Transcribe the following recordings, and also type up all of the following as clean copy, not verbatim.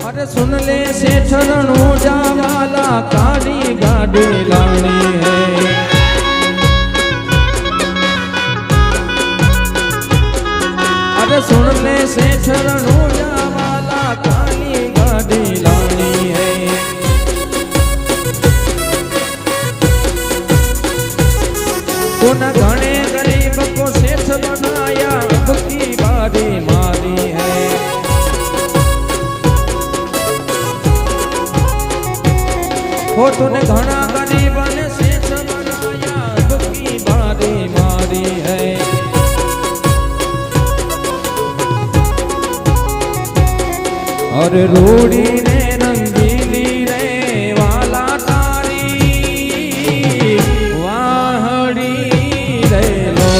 अरे सुन ले सेठरणू जावाला काली गाड़ी लानी है। अरे सुन ले सेठरणू जावाला काली गाड़ी लानी है। कोना घणे गरीब को सेठ बनाया अब की बारी मारी है। हो तूने घना गरीब ने सेठ बनाया अब की बारी मारी है। और रूड़ी ने रंगीली रे वाला तारी वाहड़ी रे लो।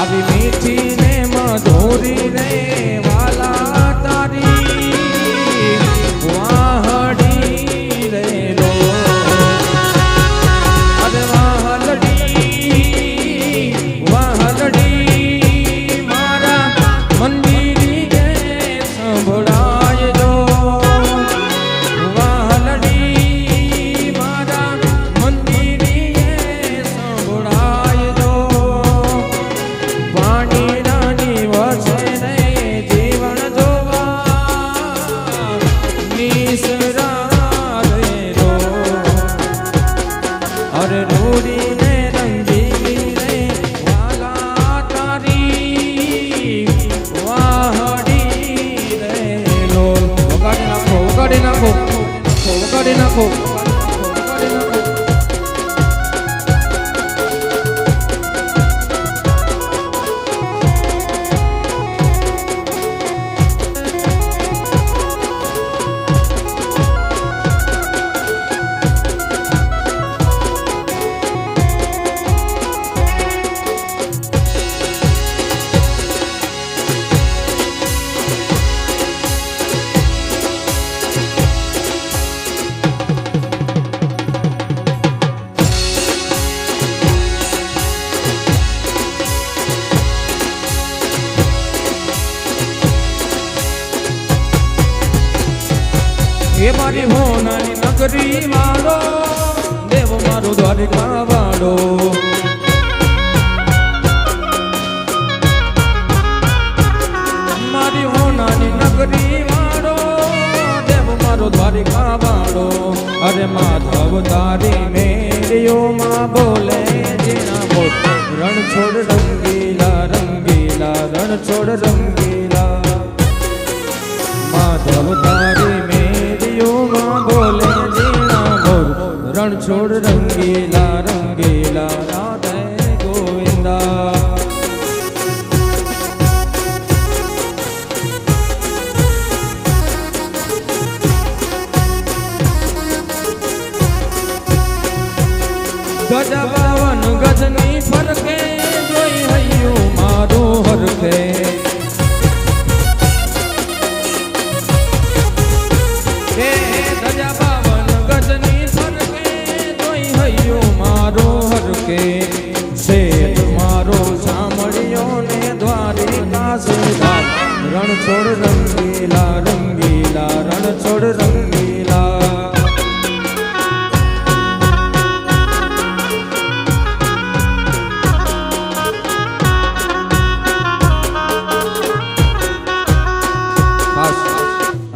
अभी मीठी ने मधुरी रे वाला तारी वाहड़ी रे लो। अरे वाहलड़ी वाहलड़ी मारा मंदिरी के संभળાય जो। वाहलड़ी मारा मंदिरी के संभળાય जो। पानी रानी वसे ने जीवन जोवा निसरा रे लो। अरे रूड़ी ने रंगीली रे वाला तारी वाहड़ी रे लो। वगाड़ी नाखो वगाड़ी नाखो वगाड़ी नाखो वगाड़ी नाखो। ये मारी होनानी नगरी वालो देव मारो द्वारिका वालो। मारी होनानी नगरी वालो देव मारो द्वारिका वालो। अरे माधव तारी मेरियो माँ बोले जीना बोल रण छोड़ रंगीला रंगीला रण छोड़ रंगीला। माधव तारी माँ बोले जीना बोल रण छोड़ रंगीला रंगीला राधे गोविंदा। गज बावन गजनी फरके जोई हयू मारो हरके। सेठ मारो सामड़ियो ने द्वारिका से रण छोड़ रंगीला रंगीला रण छोड़ रंगीला।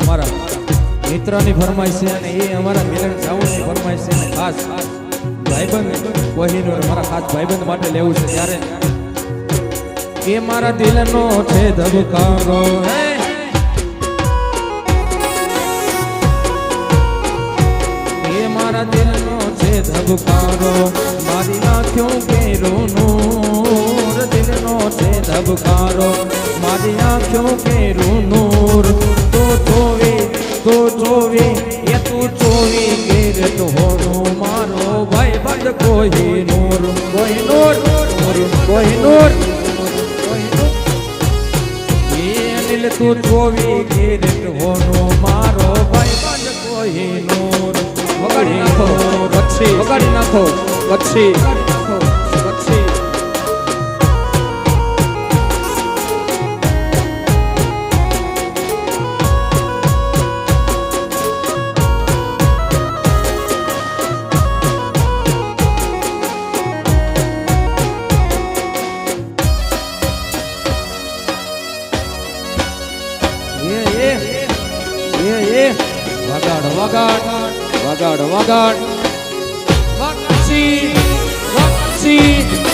हमारा मित्रानी फरमाइश है ने ये हमारा मिलन जाऊनी फरमाइश है खास भाईबंध कोहिनूर मारा खास भाईबंध माटे लेवू छे त्यारे के मारा दिलनो छे धबकारो है। ये मारा दिलनो छे धबकारो मारी आँखों के नूर दिलनो छे धबकारो मारी आँखों के नूर। तो जोवी ये तू जोवी गिर तो होनो मारो भाई बंद कोहिनूर कोहिनूर कोहिनूर। ये दिल तू जोवी गिर तो होनो मारो भाई बंद कोहिनूर। वगाड़ी नाखो वच्छी वगाड़ी नाखो वच्छी वच्छी। વગાડ વગાડ વગાડ વગાડસી વગાડસી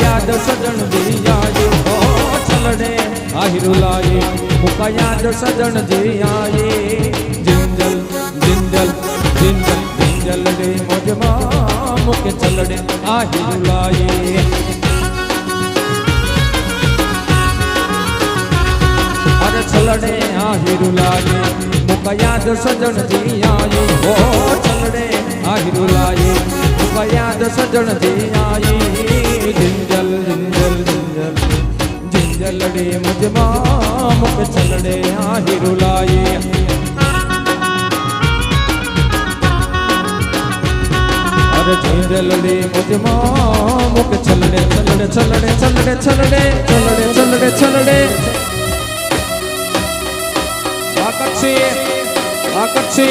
યાદ સજણ દિયાએ ઓ છલડે આહિરુ લાગે મુકા યાદ સજણ દિયાએ જિંજલ જિંજલ જિંજલ જિંજલ રે મોજમાં મુકે છલડે આહિરુ લાગે અરે છલડે આહિરુ લાગે મુકા યાદ સજણ દિયાએ ઓ છલડે આહિરુ લાગે મુકા યાદ સજણ દિયાએ जिंजल जिंजल जिंजल जिंजल रे मुझमा मुख छलड़े आहिरु लाए अरे जिंजल रे मुझमा मुख छलड़े छलड़े छलड़े छलड़े छलड़े छलड़े छलड़े छलड़े आकर्षी आकर्षी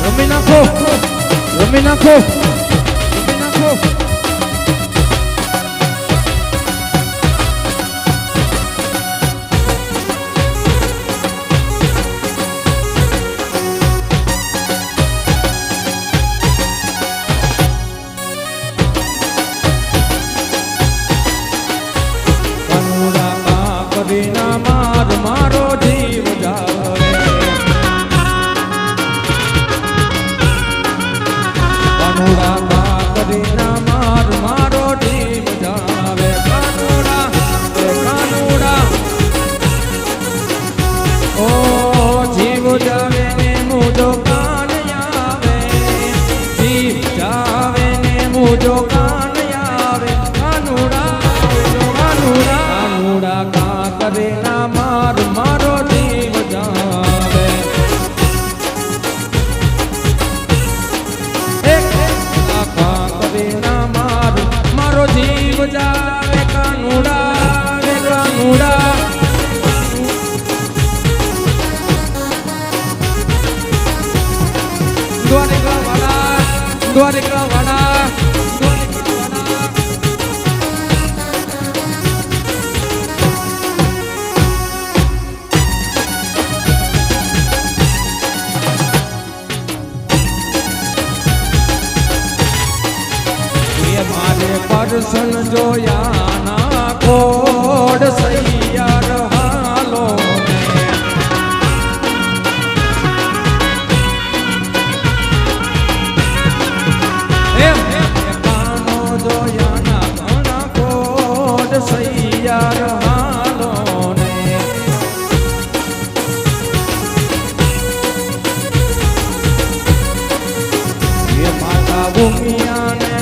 રમી નાખો રમી નાખો રમી નાખો કનુડા કરીને માર મારો જીવ જાવે કાનુડા કરીને માર મારો જીવ જાવે કાનુડા કાનુડા ઓ જીવ જાવે ને મુજો કાન આવે જીવ જાવે ને મુજો કાન આવે કાનુડા કાનુડા કાનુડા કા કરીને માર મારો જીવ જાવે મારો જીવ જાવે કાનુડા રે કાનુડા દ્વારિકા વાળા દ્વારિકા વાળા મારે પરસન જોયા ના કોડ સૈયાર હાલો એમ કાનો જોયા ના ઘણા કોડ સૈયાર હાલો ને એ માતા ભૂમિયા ને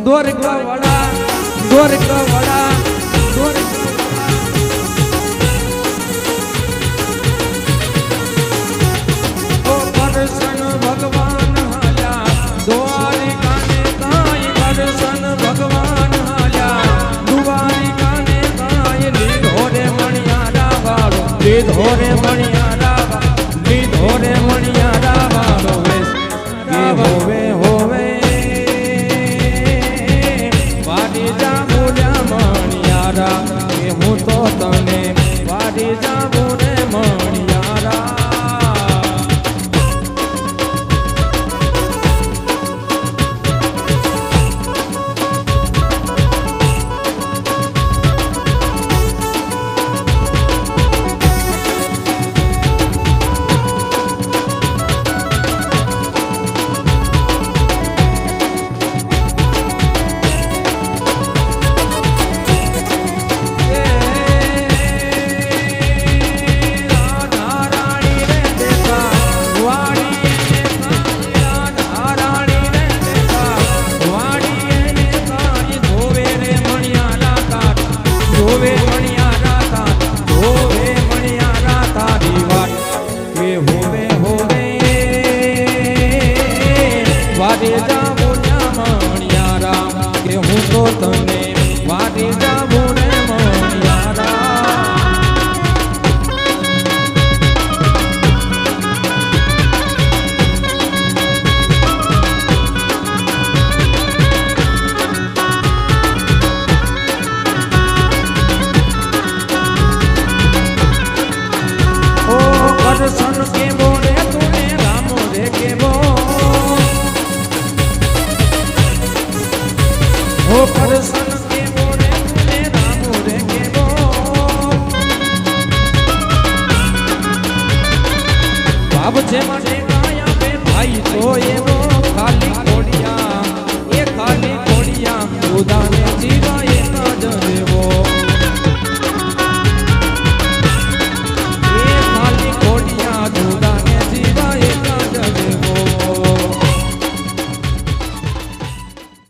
દ્વારિકા વાળા દ્વારિકા વાળા દ્વારિકા ઓ દર્શન ભગવાન હાલ્યા દ્વારિકા ને કાઈ દર્શન ભગવાન હાલ્યા ઓ પરસ